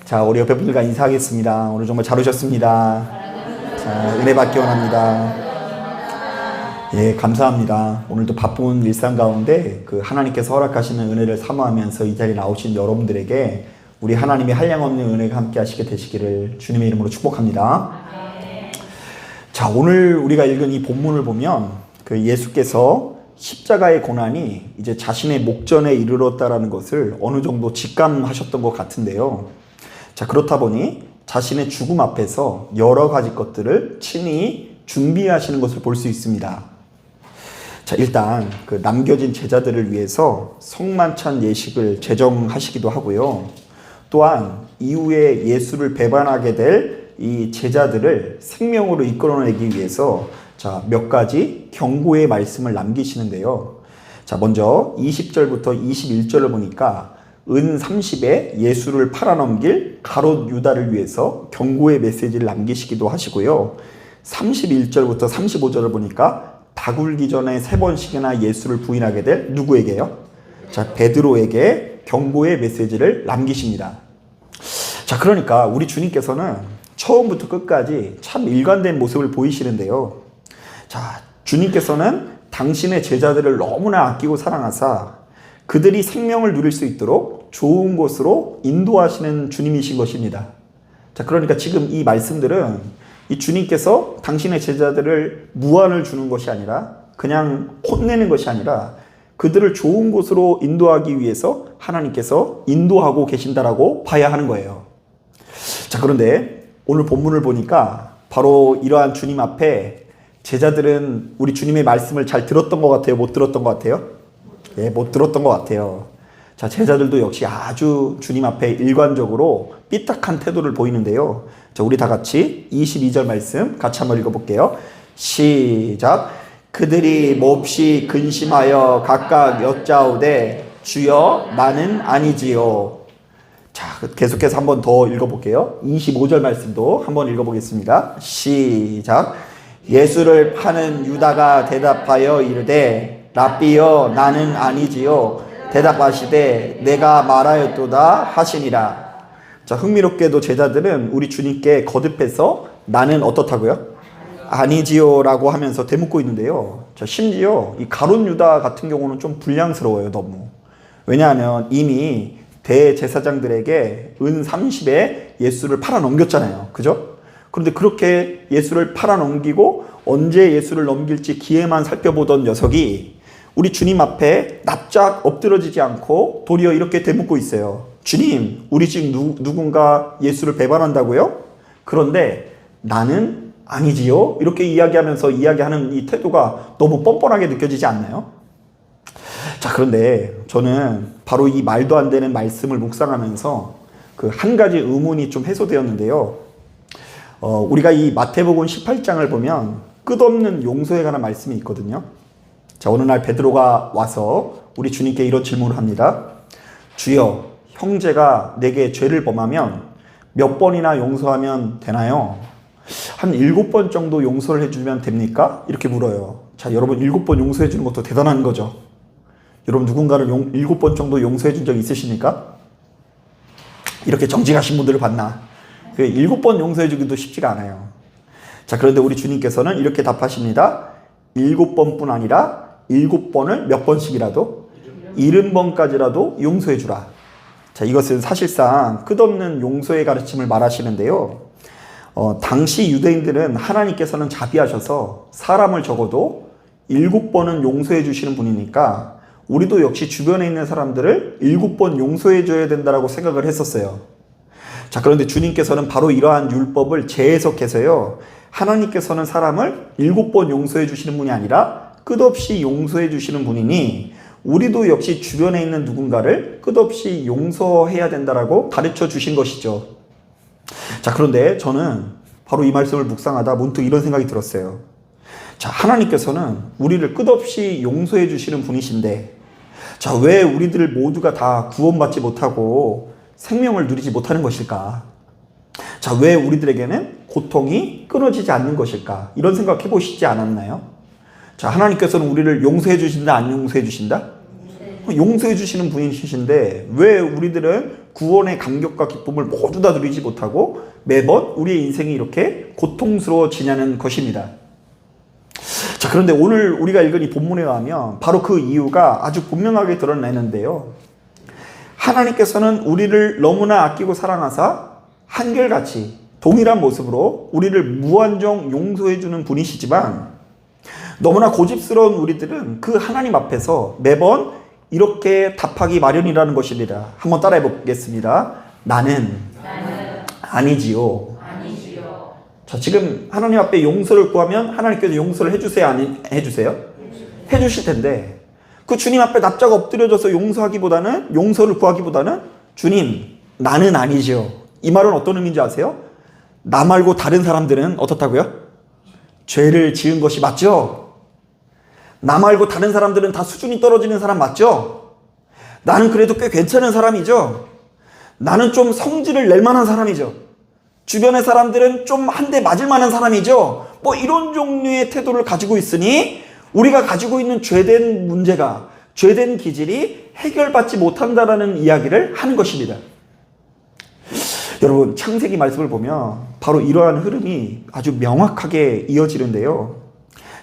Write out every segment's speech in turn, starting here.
자, 우리 옆에 분들과 인사하겠습니다. 오늘 정말 잘 오셨습니다. 자, 은혜 받기 원합니다. 예, 감사합니다. 오늘도 바쁜 일상 가운데 하나님께서 허락하시는 은혜를 사모하면서 이 자리에 나오신 여러분들에게 우리 하나님의 한량없는 은혜가 함께 하시게 되시기를 주님의 이름으로 축복합니다. 자, 오늘 우리가 읽은 이 본문을 보면 예수께서 십자가의 고난이 이제 자신의 목전에 이르렀다라는 것을 어느 정도 직감하셨던 것 같은데요. 자, 그렇다 보니 자신의 죽음 앞에서 여러 가지 것들을 친히 준비하시는 것을 볼 수 있습니다. 자, 일단 남겨진 제자들을 위해서 성만찬 예식을 제정하시기도 하고요. 또한 이후에 예수를 배반하게 될 이 제자들을 생명으로 이끌어내기 위해서 자, 몇 가지 경고의 말씀을 남기시는데요. 자, 먼저 20절부터 21절을 보니까 은 30에 예수를 팔아넘길 가롯 유다를 위해서 경고의 메시지를 남기시기도 하시고요. 31절부터 35절을 보니까 다 굴기 전에 3번씩이나 예수를 부인하게 될 누구에게요? 자, 베드로에게 경고의 메시지를 남기십니다. 자, 그러니까 우리 주님께서는 처음부터 끝까지 참 일관된 모습을 보이시는데요. 자, 주님께서는 당신의 제자들을 너무나 아끼고 사랑하사 그들이 생명을 누릴 수 있도록 좋은 곳으로 인도하시는 주님이신 것입니다. 자, 그러니까 지금 이 말씀들은 이 주님께서 당신의 제자들을 무한을 주는 것이 아니라 그냥 혼내는 것이 아니라 그들을 좋은 곳으로 인도하기 위해서 하나님께서 인도하고 계신다라고 봐야 하는 거예요. 자, 그런데 오늘 본문을 보니까 바로 이러한 주님 앞에 제자들은 우리 주님의 말씀을 잘 들었던 것 같아요? 못 들었던 것 같아요? 예, 못 들었던 것 같아요. 자, 제자들도 역시 아주 주님 앞에 일관적으로 삐딱한 태도를 보이는데요. 자, 우리 다 같이 22절 말씀 같이 한번 읽어볼게요. 시작. 그들이 몹시 근심하여 각각 여짜오되 주여 나는 아니지요. 자, 계속해서 한번 더 읽어볼게요. 25절 말씀도 한번 읽어보겠습니다. 시작. 예수를 파는 유다가 대답하여 이르되 랍비여 나는 아니지요. 대답하시되 내가 말하였도다 하시니라. 자, 흥미롭게도 제자들은 우리 주님께 거듭해서 나는 어떻다고요? 아니지요 라고 하면서 되묻고 있는데요. 자, 심지어 이 가룟 유다 같은 경우는 좀 불량스러워요. 너무. 왜냐하면 이미 대제사장들에게 은 30에 예수를 팔아넘겼잖아요. 그죠? 그런데 그렇게 예수를 팔아넘기고 언제 예수를 넘길지 기회만 살펴보던 녀석이 우리 주님 앞에 납작 엎드러지지 않고 도리어 이렇게 되묻고 있어요. 주님, 우리 지금 누군가 예수를 배반한다고요? 그런데 나는 아니지요? 이렇게 이야기하는 이 태도가 너무 뻔뻔하게 느껴지지 않나요? 자, 그런데 저는 바로 이 말도 안 되는 말씀을 묵상하면서 한 가지 의문이 좀 해소되었는데요. 우리가 이 마태복음 18장을 보면 끝없는 용서에 관한 말씀이 있거든요. 자, 어느 날 베드로가 와서 우리 주님께 이런 질문을 합니다. 주여, 형제가 내게 죄를 범하면 몇 번이나 용서하면 되나요? 한 7번 정도 용서를 해주면 됩니까? 이렇게 물어요. 자, 여러분 7번 용서해 주는 것도 대단한 거죠. 여러분 누군가를 7번 정도 용서해 준 적 있으십니까? 이렇게 정직하신 분들을 봤나? 7번 용서해 주기도 쉽지가 않아요. 자, 그런데 우리 주님께서는 이렇게 답하십니다. 7번뿐 아니라 7번을 몇 번씩이라도 70번까지라도 용서해 주라. 자, 이것은 사실상 끝없는 용서의 가르침을 말하시는데요. 당시 유대인들은 하나님께서는 자비하셔서 사람을 적어도 7번은 용서해 주시는 분이니까 우리도 역시 주변에 있는 사람들을 7번 용서해 줘야 된다라고 생각을 했었어요. 자, 그런데 주님께서는 바로 이러한 율법을 재해석해서요. 하나님께서는 사람을 7번 용서해 주시는 분이 아니라 끝없이 용서해 주시는 분이니 우리도 역시 주변에 있는 누군가를 끝없이 용서해야 된다라고 가르쳐 주신 것이죠. 자, 그런데 저는 바로 이 말씀을 묵상하다 문득 이런 생각이 들었어요. 자, 하나님께서는 우리를 끝없이 용서해 주시는 분이신데 자, 왜 우리들 모두가 다 구원받지 못하고 생명을 누리지 못하는 것일까? 자, 왜 우리들에게는 고통이 끊어지지 않는 것일까? 이런 생각 해보시지 않았나요? 자, 하나님께서는 우리를 용서해 주신다, 안 용서해 주신다? 용서해 주시는 분이신데 왜 우리들은 구원의 감격과 기쁨을 모두 다 누리지 못하고 매번 우리의 인생이 이렇게 고통스러워지냐는 것입니다. 자, 그런데 오늘 우리가 읽은 이 본문에 의하면 바로 그 이유가 아주 분명하게 드러내는데요. 하나님께서는 우리를 너무나 아끼고 사랑하사 한결같이 동일한 모습으로 우리를 무한정 용서해 주는 분이시지만 너무나 고집스러운 우리들은 그 하나님 앞에서 매번 이렇게 답하기 마련이라는 것입니다. 한번 따라해 보겠습니다. 나는 아니지요. 자, 지금 하나님 앞에 용서를 구하면 하나님께서 용서를 해주세요? 안 해주세요? 해주실 텐데 그 주님 앞에 납작 엎드려져서 용서를 구하기보다는 주님, 나는 아니지요. 이 말은 어떤 의미인지 아세요? 나 말고 다른 사람들은 어떻다고요? 죄를 지은 것이 맞죠? 나 말고 다른 사람들은 다 수준이 떨어지는 사람 맞죠? 나는 그래도 꽤 괜찮은 사람이죠? 나는 좀 성질을 낼 만한 사람이죠? 주변의 사람들은 좀 한 대 맞을 만한 사람이죠? 뭐 이런 종류의 태도를 가지고 있으니 우리가 가지고 있는 죄된 문제가, 죄된 기질이 해결받지 못한다라는 이야기를 하는 것입니다. 여러분, 창세기 말씀을 보면 바로 이러한 흐름이 아주 명확하게 이어지는데요.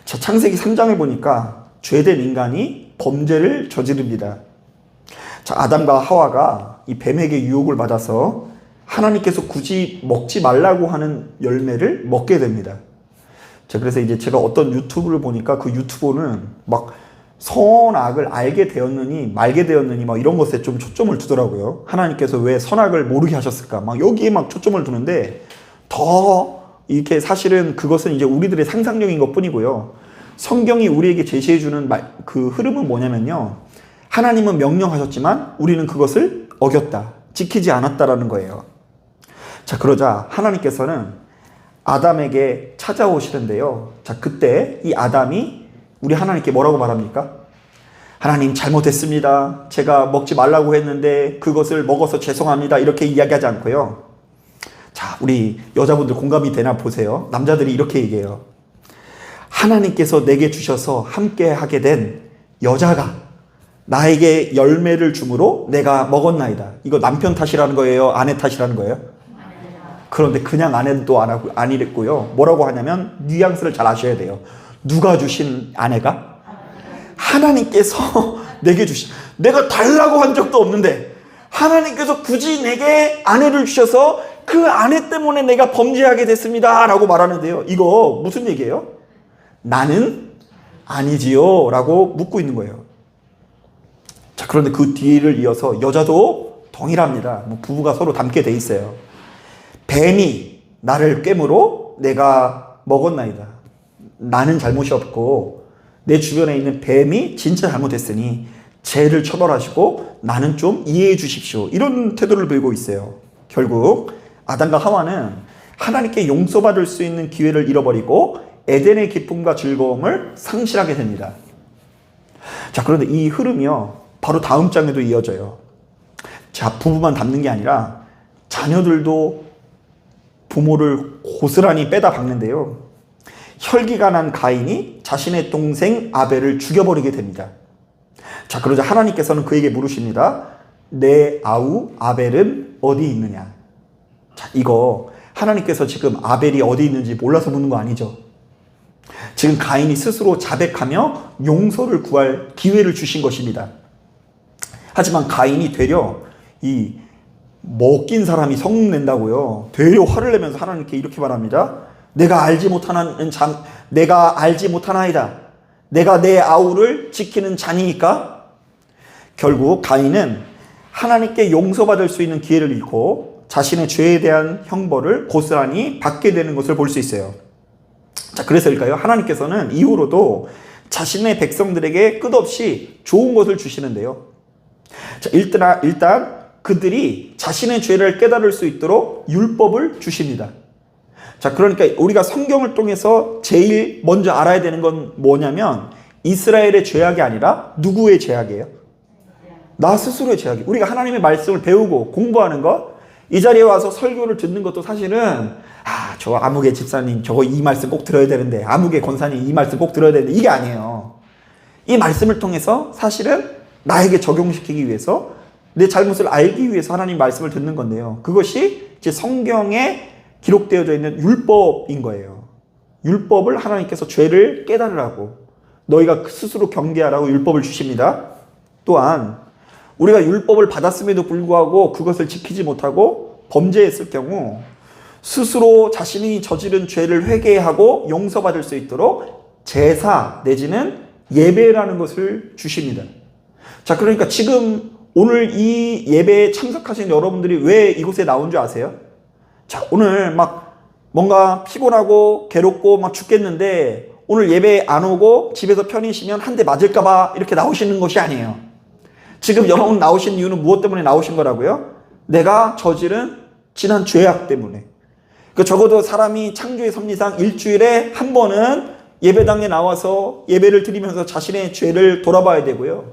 자, 창세기 3장을 보니까 죄된 인간이 범죄를 저지릅니다. 자, 아담과 하와가 이 뱀에게 유혹을 받아서 하나님께서 굳이 먹지 말라고 하는 열매를 먹게 됩니다. 자, 그래서 이제 제가 어떤 유튜브를 보니까 그 유튜버는 막 선악을 알게 되었느니 말게 되었느니 막 이런 것에 좀 초점을 두더라고요. 하나님께서 왜 선악을 모르게 하셨을까? 막 여기에 막 초점을 두는데 더 이렇게 사실은 그것은 이제 우리들의 상상력인 것 뿐이고요. 성경이 우리에게 제시해주는 그 흐름은 뭐냐면요. 하나님은 명령하셨지만 우리는 그것을 어겼다. 지키지 않았다라는 거예요. 자, 그러자 하나님께서는 아담에게 찾아오시는데요. 자, 그때 이 아담이 우리 하나님께 뭐라고 말합니까? 하나님, 잘못했습니다. 제가 먹지 말라고 했는데 그것을 먹어서 죄송합니다. 이렇게 이야기하지 않고요. 자, 우리 여자분들 공감이 되나 보세요. 남자들이 이렇게 얘기해요. 하나님께서 내게 주셔서 함께 하게 된 여자가 나에게 열매를 주므로 내가 먹었나이다. 이거 남편 탓이라는 거예요? 아내 탓이라는 거예요? 그런데 그냥 아내도 안 하고 아니랬고요. 뭐라고 하냐면 뉘앙스를 잘 아셔야 돼요. 누가 주신 아내가? 하나님께서 내게 주신, 내가 달라고 한 적도 없는데 하나님께서 굳이 내게 아내를 주셔서 그 아내 때문에 내가 범죄하게 됐습니다 라고 말하는데요. 이거 무슨 얘기예요? 나는 아니지요 라고 묻고 있는 거예요. 자, 그런데 그 뒤를 이어서 여자도 동일합니다. 뭐 부부가 서로 닮게 돼 있어요. 뱀이 나를 꿰므로 내가 먹었나이다. 나는 잘못이 없고 내 주변에 있는 뱀이 진짜 잘못했으니 죄를 처벌하시고 나는 좀 이해해 주십시오. 이런 태도를 보이고 있어요. 결국 아담과 하와는 하나님께 용서받을 수 있는 기회를 잃어버리고 에덴의 기쁨과 즐거움을 상실하게 됩니다. 자, 그런데 이 흐름이요, 바로 다음 장에도 이어져요. 자, 부부만 닮는 게 아니라 자녀들도 부모를 고스란히 빼다 박는데요. 혈기가 난 가인이 자신의 동생 아벨을 죽여버리게 됩니다. 자, 그러자 하나님께서는 그에게 물으십니다. 내 아우 아벨은 어디 있느냐? 자, 이거 하나님께서 지금 아벨이 어디 있는지 몰라서 묻는 거 아니죠? 지금 가인이 스스로 자백하며 용서를 구할 기회를 주신 것입니다. 하지만 가인이 되려 이 먹긴 사람이 성낸다고요. 되려 화를 내면서 하나님께 이렇게 말합니다. 내가 알지 못하나이다. 내가 내 아우를 지키는 자니까. 결국 가인은 하나님께 용서받을 수 있는 기회를 잃고 자신의 죄에 대한 형벌을 고스란히 받게 되는 것을 볼 수 있어요. 자, 그래서일까요? 하나님께서는 이후로도 자신의 백성들에게 끝없이 좋은 것을 주시는데요. 자, 일단 그들이 자신의 죄를 깨달을 수 있도록 율법을 주십니다. 자, 그러니까 우리가 성경을 통해서 제일 먼저 알아야 되는 건 뭐냐면 이스라엘의 죄악이 아니라 누구의 죄악이에요? 나 스스로의 죄악이. 우리가 하나님의 말씀을 배우고 공부하는 것, 이 자리에 와서 설교를 듣는 것도 사실은 저 아무개 집사님 저거 이 말씀 꼭 들어야 되는데, 아무개 권사님 이 말씀 꼭 들어야 되는데, 이게 아니에요. 이 말씀을 통해서 사실은 나에게 적용시키기 위해서, 내 잘못을 알기 위해서 하나님 말씀을 듣는 건데요. 그것이 이제 성경에 기록되어져 있는 율법인 거예요. 율법을 하나님께서 죄를 깨달으라고, 너희가 스스로 경계하라고 율법을 주십니다. 또한 우리가 율법을 받았음에도 불구하고 그것을 지키지 못하고 범죄했을 경우 스스로 자신이 저지른 죄를 회개하고 용서받을 수 있도록 제사 내지는 예배라는 것을 주십니다. 자, 그러니까 지금 오늘 이 예배에 참석하신 여러분들이 왜 이곳에 나온 줄 아세요? 자, 오늘 막 뭔가 피곤하고 괴롭고 막 죽겠는데 오늘 예배 안 오고 집에서 편히 쉬면 한 대 맞을까봐 이렇게 나오시는 것이 아니에요. 지금 여러분 나오신 이유는 무엇 때문에 나오신 거라고요? 내가 저지른 지난 죄악 때문에. 그 적어도 사람이 창조의 섭리상 일주일에 한 번은 예배당에 나와서 예배를 드리면서 자신의 죄를 돌아봐야 되고요.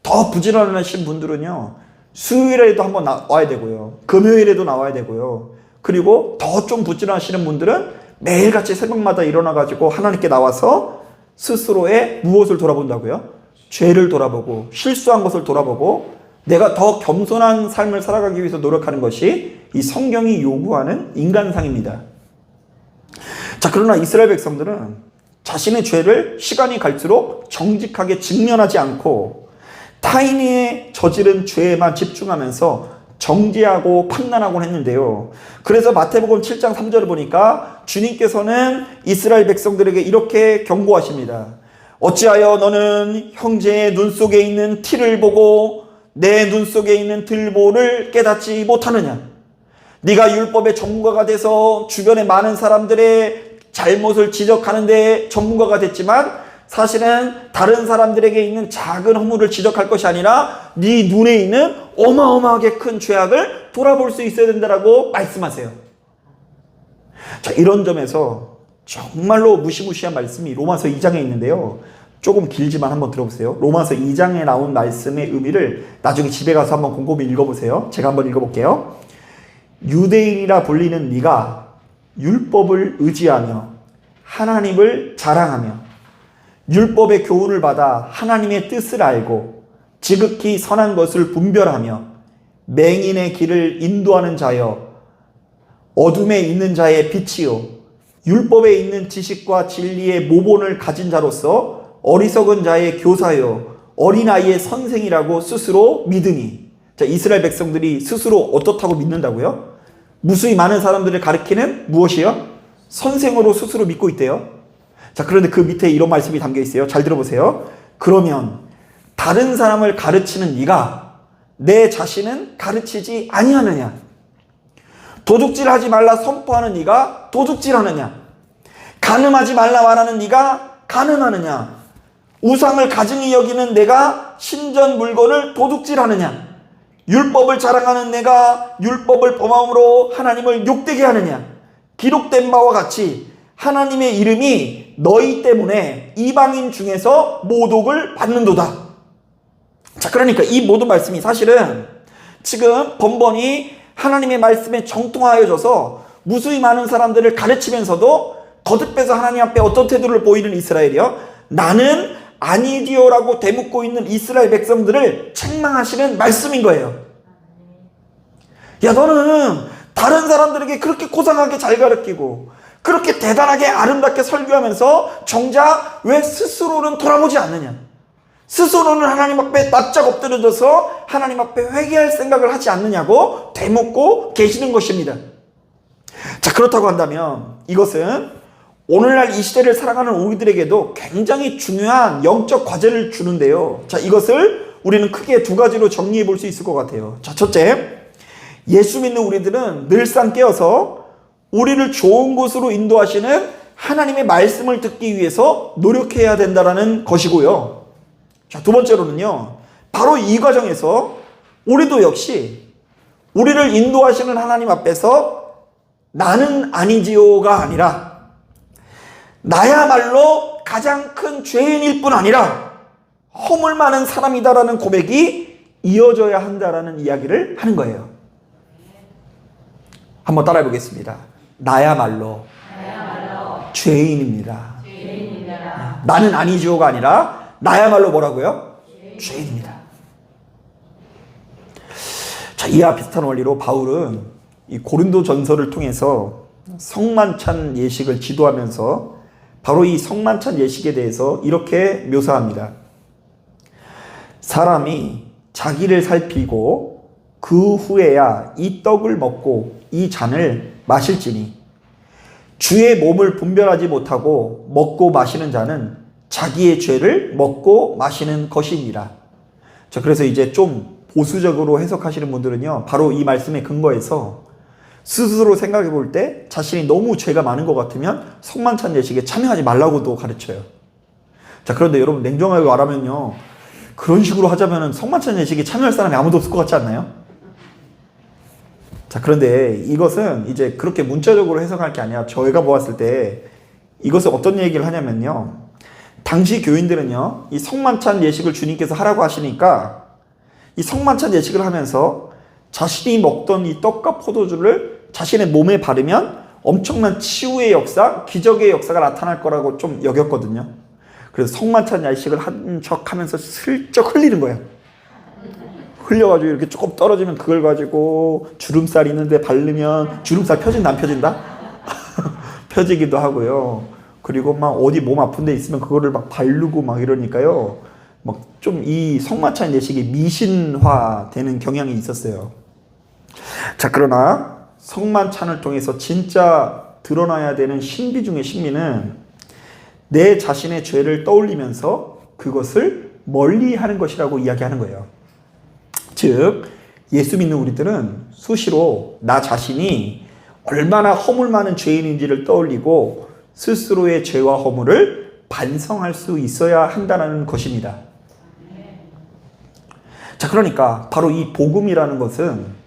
더 부지런하신 분들은요, 수요일에도 한번 나와야 되고요. 금요일에도 나와야 되고요. 그리고 더 좀 부지런하시는 분들은 매일같이 새벽마다 일어나가지고 하나님께 나와서 스스로의 무엇을 돌아본다고요? 죄를 돌아보고 실수한 것을 돌아보고 내가 더 겸손한 삶을 살아가기 위해서 노력하는 것이 이 성경이 요구하는 인간상입니다. 자, 그러나 이스라엘 백성들은 자신의 죄를 시간이 갈수록 정직하게 직면하지 않고 타인이 저지른 죄에만 집중하면서 정죄하고 판단하곤 했는데요. 그래서 마태복음 7장 3절을 보니까 주님께서는 이스라엘 백성들에게 이렇게 경고하십니다. 어찌하여 너는 형제의 눈 속에 있는 티를 보고 내 눈 속에 있는 들보를 깨닫지 못하느냐? 네가 율법의 전문가가 돼서 주변의 많은 사람들의 잘못을 지적하는 데 전문가가 됐지만 사실은 다른 사람들에게 있는 작은 허물을 지적할 것이 아니라 네 눈에 있는 어마어마하게 큰 죄악을 돌아볼 수 있어야 된다라고 말씀하세요. 자, 이런 점에서 정말로 무시무시한 말씀이 로마서 2장에 있는데요. 조금 길지만 한번 들어보세요. 로마서 2장에 나온 말씀의 의미를 나중에 집에 가서 한번 곰곰이 읽어보세요. 제가 한번 읽어볼게요. 유대인이라 불리는 네가 율법을 의지하며 하나님을 자랑하며 율법의 교훈을 받아 하나님의 뜻을 알고 지극히 선한 것을 분별하며 맹인의 길을 인도하는 자여 어둠에 있는 자의 빛이요 율법에 있는 지식과 진리의 모본을 가진 자로서 어리석은 자의 교사요 어린아이의 선생이라고 스스로 믿으니. 자, 이스라엘 백성들이 스스로 어떻다고 믿는다고요? 무수히 많은 사람들을 가리키는 무엇이요? 선생으로 스스로 믿고 있대요. 자, 그런데 그 밑에 이런 말씀이 담겨 있어요. 잘 들어보세요. 그러면 다른 사람을 가르치는 네가 내 자신은 가르치지 아니하느냐? 도둑질하지 말라 선포하는 네가 도둑질하느냐? 간음하지 말라 말하는 네가 간음하느냐? 우상을 가증히 여기는 내가 신전 물건을 도둑질하느냐? 율법을 자랑하는 내가 율법을 범함으로 하나님을 욕되게 하느냐? 기록된 바와 같이 하나님의 이름이 너희 때문에 이방인 중에서 모독을 받는도다. 자, 그러니까 이 모든 말씀이 사실은 지금 번번이 하나님의 말씀에 정통하여져서 무수히 많은 사람들을 가르치면서도 거듭해서 하나님 앞에 어떤 태도를 보이는 이스라엘이요? 나는 아니디오라고 대묻고 있는 이스라엘 백성들을 책망하시는 말씀인 거예요. 야, 너는 다른 사람들에게 그렇게 고상하게 잘 가르치고 그렇게 대단하게 아름답게 설교하면서 정작 왜 스스로는 돌아보지 않느냐? 스스로는 하나님 앞에 납작 엎드려져서 하나님 앞에 회개할 생각을 하지 않느냐고 대묻고 계시는 것입니다. 자, 그렇다고 한다면 이것은 오늘날 이 시대를 살아가는 우리들에게도 굉장히 중요한 영적 과제를 주는데요. 자, 이것을 우리는 크게 두 가지로 정리해 볼 수 있을 것 같아요. 자, 첫째, 예수 믿는 우리들은 늘상 깨어서 우리를 좋은 곳으로 인도하시는 하나님의 말씀을 듣기 위해서 노력해야 된다는 것이고요. 자, 두 번째로는요, 바로 이 과정에서 우리도 역시 우리를 인도하시는 하나님 앞에서 나는 아니지요가 아니라 나야말로 가장 큰 죄인일 뿐 아니라 허물 많은 사람이다라는 고백이 이어져야 한다라는 이야기를 하는 거예요. 한번 따라해 보겠습니다. 나야말로 죄인입니다. 나는 아니지요가 아니라 나야말로 뭐라고요? 죄인입니다. 자, 이와 비슷한 원리로 바울은 이 고린도 전서를 통해서 성만찬 예식을 지도하면서 바로 이 성만찬 예식에 대해서 이렇게 묘사합니다. 사람이 자기를 살피고 그 후에야 이 떡을 먹고 이 잔을 마실지니 주의 몸을 분별하지 못하고 먹고 마시는 자는 자기의 죄를 먹고 마시는 것이니라. 자, 그래서 이제 좀 보수적으로 해석하시는 분들은요, 바로 이 말씀에 근거해서 스스로 생각해 볼 때 자신이 너무 죄가 많은 것 같으면 성만찬 예식에 참여하지 말라고도 가르쳐요. 자, 그런데 여러분 냉정하게 말하면요, 그런 식으로 하자면 성만찬 예식에 참여할 사람이 아무도 없을 것 같지 않나요? 자, 그런데 이것은 이제 그렇게 문자적으로 해석할 게 아니라 저희가 보았을 때 이것은 어떤 얘기를 하냐면요, 당시 교인들은요, 이 성만찬 예식을 주님께서 하라고 하시니까 이 성만찬 예식을 하면서 자신이 먹던 이 떡과 포도주를 자신의 몸에 바르면 엄청난 치유의 역사, 기적의 역사가 나타날 거라고 좀 여겼거든요. 그래서 성만찬 예식을 한 척 하면서 슬쩍 흘리는 거예요. 흘려가지고 이렇게 조금 떨어지면 그걸 가지고 주름살 있는데 바르면 주름살 펴진다 안 펴진다? 펴지기도 하고요. 그리고 막 어디 몸 아픈 데 있으면 그거를 막 바르고 막 이러니까요, 막 좀 이 성만찬 예식이 미신화 되는 경향이 있었어요. 자, 그러나 성만찬을 통해서 진짜 드러나야 되는 신비 중의 신비는 내 자신의 죄를 떠올리면서 그것을 멀리하는 것이라고 이야기하는 거예요. 즉, 예수 믿는 우리들은 수시로 나 자신이 얼마나 허물 많은 죄인인지를 떠올리고 스스로의 죄와 허물을 반성할 수 있어야 한다는 것입니다. 자, 그러니까 바로 이 복음이라는 것은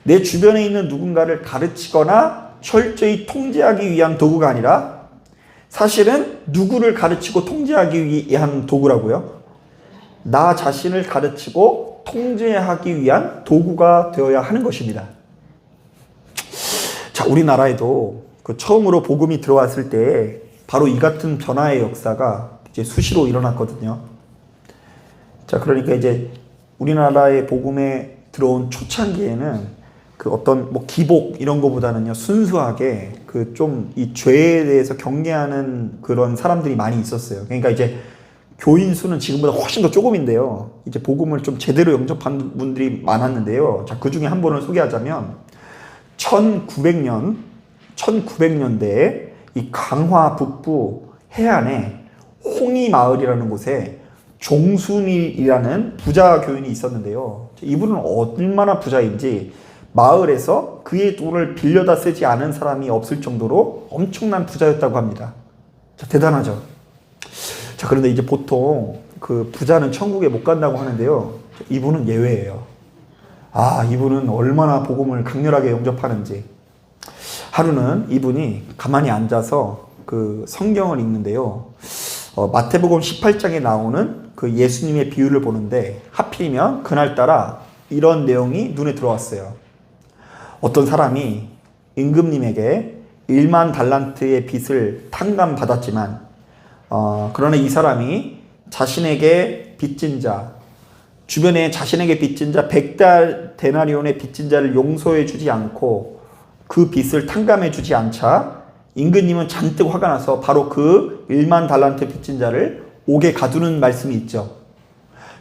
내 주변에 있는 누군가를 가르치거나 철저히 통제하기 위한 도구가 아니라 사실은 누구를 가르치고 통제하기 위한 도구라고요. 나 자신을 가르치고 통제하기 위한 도구가 되어야 하는 것입니다. 자, 우리나라에도 그 처음으로 복음이 들어왔을 때 바로 이 같은 변화의 역사가 이제 수시로 일어났거든요. 자, 그러니까 이제 우리나라의 복음에 들어온 초창기에는 그 어떤 뭐 기복 이런 거보다는요, 순수하게 그 좀 이 죄에 대해서 경계하는 그런 사람들이 많이 있었어요. 그러니까 이제 교인 수는 지금보다 훨씬 더 조금인데요, 이제 복음을 좀 제대로 영접한 분들이 많았는데요. 자, 그 중에 한 분을 소개하자면 1900년대에 이 강화 북부 해안에 홍이마을이라는 곳에 종순이라는 부자 교인이 있었는데요. 이분은 얼마나 부자인지 마을에서 그의 돈을 빌려다 쓰지 않은 사람이 없을 정도로 엄청난 부자였다고 합니다. 자, 대단하죠. 자, 그런데 이제 보통 그 부자는 천국에 못 간다고 하는데요, 이분은 예외예요. 아, 이분은 얼마나 복음을 강렬하게 영접하는지. 하루는 이분이 가만히 앉아서 그 성경을 읽는데요, 마태복음 18장에 나오는 그 예수님의 비유를 보는데 하필이면 그날따라 이런 내용이 눈에 들어왔어요. 어떤 사람이 임금님에게 1만 달란트의 빚을 탕감받았지만 그러나 이 사람이 자신에게 빚진 자, 주변에 자신에게 빚진 자 100데나리온의 빚진 자를 용서해 주지 않고 그 빚을 탕감해 주지 않자 임금님은 잔뜩 화가 나서 바로 그 1만 달란트 빚진 자를 옥에 가두는 말씀이 있죠.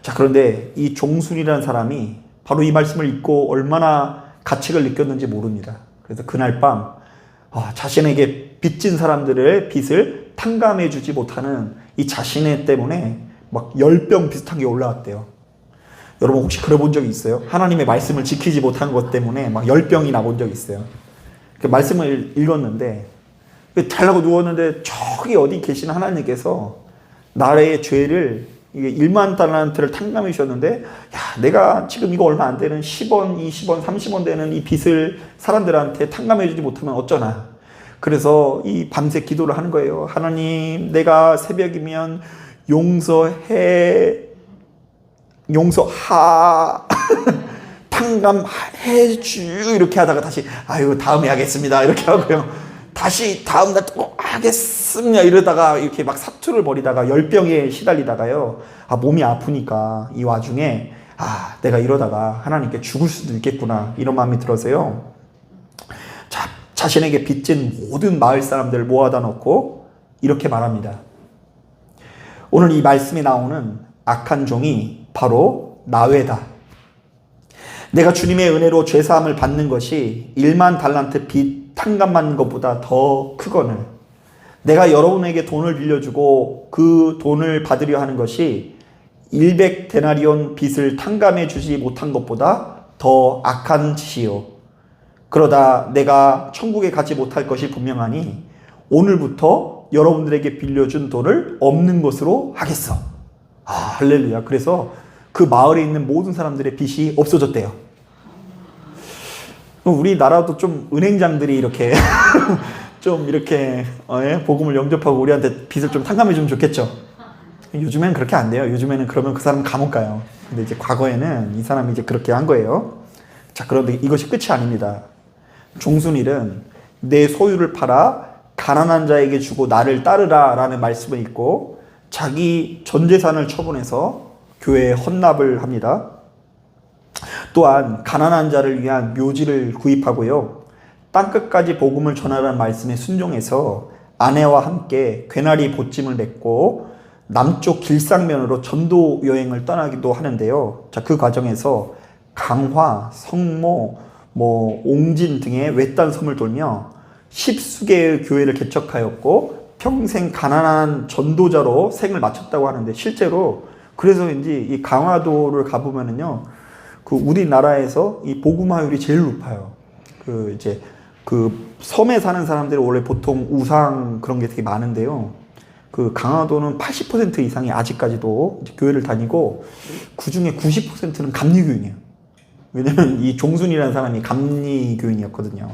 자, 그런데 이 종순이라는 사람이 바로 이 말씀을 읽고 얼마나 가책을 느꼈는지 모릅니다. 그래서 그날 밤 자신에게 빚진 사람들의 빚을 탕감해 주지 못하는 이 자신의 때문에 막 열병 비슷한 게 올라왔대요. 여러분 혹시 그래 본 적이 있어요? 하나님의 말씀을 지키지 못한 것 때문에 막 열병이 나본 적이 있어요. 그 말씀을 읽었는데 잘라고 누웠는데 저기 어디 계시는 하나님께서 나의 죄를 1만 달란트를 탕감해 주셨는데, 야, 내가 지금 이거 얼마 안 되는 10원, 20원, 30원 되는 이 빚을 사람들한테 탕감해 주지 못하면 어쩌나. 그래서 이 밤새 기도를 하는 거예요. 하나님, 내가 새벽이면 용서하 탕감해 주 이렇게 하다가 다시 아유 다음에 하겠습니다 이렇게 하고요, 다시 다음날 또 하겠습니다 이러다가 이렇게 막 사투를 벌이다가 열병에 시달리다가요, 몸이 아프니까 이 와중에 내가 이러다가 하나님께 죽을 수도 있겠구나 이런 마음이 들어서요. 자신에게 빚진 모든 마을 사람들을 모아다 놓고 이렇게 말합니다. 오늘 이 말씀에 나오는 악한 종이 바로 나외다. 내가 주님의 은혜로 죄사함을 받는 것이 1만 달란트 빚 탕감받는 것보다 더 크거늘 내가 여러분에게 돈을 빌려주고 그 돈을 받으려 하는 것이 100데나리온 빚을 탕감해 주지 못한 것보다 더 악한 짓이요. 그러다 내가 천국에 가지 못할 것이 분명하니 오늘부터 여러분들에게 빌려준 돈을 없는 것으로 하겠어. 할렐루야. 그래서 그 마을에 있는 모든 사람들의 빚이 없어졌대요. 우리나라도 좀 은행장들이 이렇게 좀 이렇게 복음을 영접하고 우리한테 빚을 좀 탕감해 주면 좋겠죠. 요즘에는 그렇게 안 돼요. 요즘에는 그러면 그 사람 감옥 가요. 근데 이제 과거에는 이 사람이 이제 그렇게 한 거예요. 자, 그런데 이것이 끝이 아닙니다. 종순일은 내 소유를 팔아 가난한 자에게 주고 나를 따르라 라는 말씀이 있고 자기 전 재산을 처분해서 교회에 헌납을 합니다. 또한 가난한 자를 위한 묘지를 구입하고요. 땅끝까지 복음을 전하라는 말씀에 순종해서 아내와 함께 괴나리 보찜을 맺고 남쪽 길상면으로 전도 여행을 떠나기도 하는데요. 자, 그 과정에서 강화, 성모, 옹진 등의 외딴 섬을 돌며 10수개의 교회를 개척하였고 평생 가난한 전도자로 생을 마쳤다고 하는데 실제로 그래서인지 이 강화도를 가보면은요, 그 우리나라에서 이 복음화율이 제일 높아요. 그 섬에 사는 사람들이 원래 보통 우상 그런 게 되게 많은데요. 그 강화도는 80% 이상이 아직까지도 교회를 다니고 그 중에 90%는 감리교인이에요. 왜냐면 이 종순이라는 사람이 감리교인이었거든요.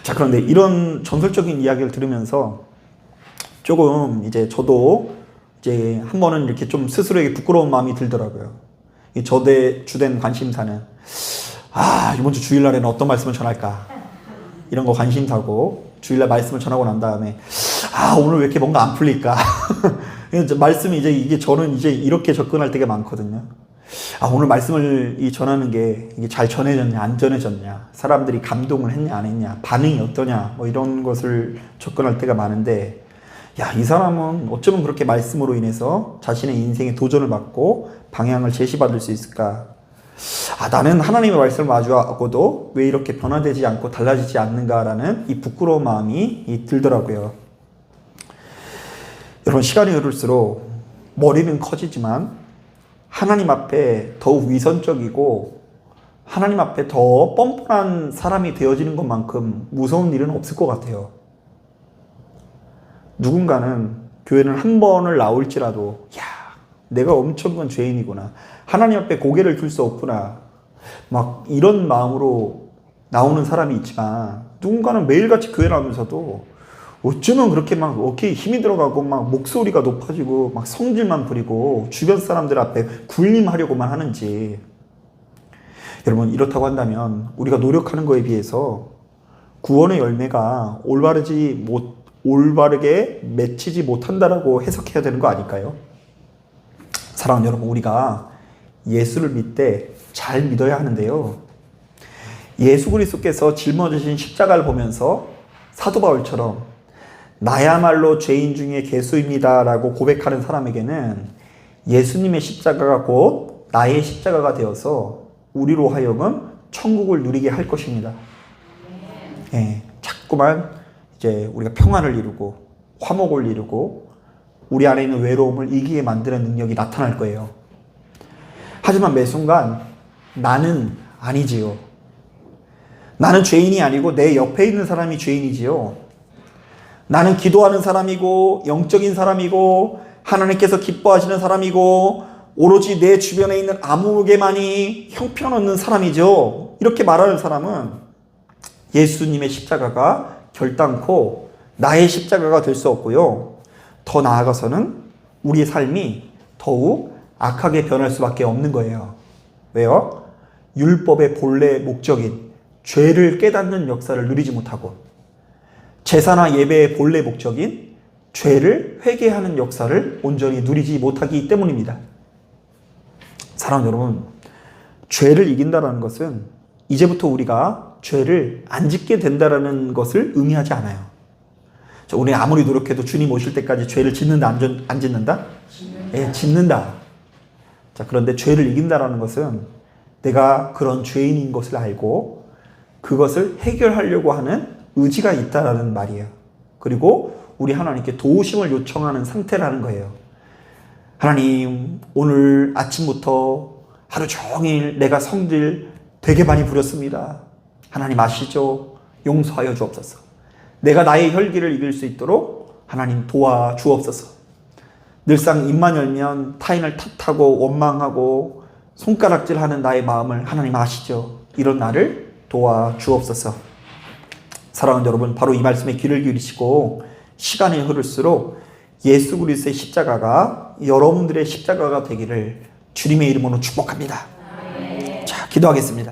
자, 그런데 이런 전설적인 이야기를 들으면서 조금 이제 저도 이제 한 번은 이렇게 좀 스스로에게 부끄러운 마음이 들더라고요. 이 저의 주된 관심사는 이번 주 주일날에는 어떤 말씀을 전할까 이런 거 관심사고 주일날 말씀을 전하고 난 다음에 오늘 왜 이렇게 뭔가 안 풀릴까 말씀이 이게 저는 이제 이렇게 접근할 때가 많거든요. 오늘 말씀을 전하는 게 이게 잘 전해졌냐 안 전해졌냐, 사람들이 감동을 했냐 안 했냐, 반응이 어떠냐 이런 것을 접근할 때가 많은데, 이 사람은 어쩌면 그렇게 말씀으로 인해서 자신의 인생에 도전을 받고 방향을 제시받을 수 있을까? 나는 하나님의 말씀을 마주하고도 왜 이렇게 변화되지 않고 달라지지 않는가라는 이 부끄러운 마음이 들더라고요. 여러분, 시간이 흐를수록 머리는 커지지만 하나님 앞에 더욱 위선적이고 하나님 앞에 더 뻔뻔한 사람이 되어지는 것만큼 무서운 일은 없을 것 같아요. 누군가는 교회는 한 번을 나올지라도 내가 엄청난 죄인이구나, 하나님 앞에 고개를 들 수 없구나, 이런 마음으로 나오는 사람이 있지만, 누군가는 매일같이 교회 나오면서도 어쩌면 그렇게 어깨에 힘이 들어가고 목소리가 높아지고 성질만 부리고 주변 사람들 앞에 군림하려고만 하는지. 여러분, 이렇다고 한다면 우리가 노력하는 거에 비해서 구원의 열매가 올바르게 맺히지 못한다라고 해석해야 되는 거 아닐까요? 사랑하는 여러분, 우리가 예수를 믿되 잘 믿어야 하는데요, 예수 그리스도께서 짊어지신 십자가를 보면서 사도 바울처럼 나야말로 죄인 중에 괴수입니다 라고 고백하는 사람에게는 예수님의 십자가가 곧 나의 십자가가 되어서 우리로 하여금 천국을 누리게 할 것입니다. 자꾸만 이제 우리가 평안을 이루고 화목을 이루고 우리 안에 있는 외로움을 이기게 만드는 능력이 나타날 거예요. 하지만 매 순간 나는 아니지요. 나는 죄인이 아니고 내 옆에 있는 사람이 죄인이지요. 나는 기도하는 사람이고 영적인 사람이고 하나님께서 기뻐하시는 사람이고 오로지 내 주변에 있는 아무에게만이 형편없는 사람이죠. 이렇게 말하는 사람은 예수님의 십자가가 결단코 나의 십자가가 될 수 없고요. 더 나아가서는 우리의 삶이 더욱 악하게 변할 수밖에 없는 거예요. 왜요? 율법의 본래 목적인 죄를 깨닫는 역사를 누리지 못하고 제사나 예배의 본래 목적인 죄를 회개하는 역사를 온전히 누리지 못하기 때문입니다. 사랑하는 여러분, 죄를 이긴다라는 것은 이제부터 우리가 죄를 안 짓게 된다라는 것을 의미하지 않아요. 우리 아무리 노력해도 주님 오실 때까지 죄를 짓는다, 안 짓는다? 예, 짓는다. 자, 그런데 죄를 이긴다라는 것은 내가 그런 죄인인 것을 알고 그것을 해결하려고 하는 의지가 있다라는 말이에요. 그리고 우리 하나님께 도우심을 요청하는 상태라는 거예요. 하나님, 오늘 아침부터 하루 종일 내가 성질 되게 많이 부렸습니다. 하나님 아시죠? 용서하여 주옵소서. 내가 나의 혈기를 이길 수 있도록 하나님 도와주옵소서. 늘상 입만 열면 타인을 탓하고 원망하고 손가락질하는 나의 마음을 하나님 아시죠? 이런 나를 도와주옵소서. 사랑하는 여러분, 바로 이 말씀에 귀를 기울이시고 시간이 흐를수록 예수 그리스도의 십자가가 여러분들의 십자가가 되기를 주님의 이름으로 축복합니다. 자, 기도하겠습니다.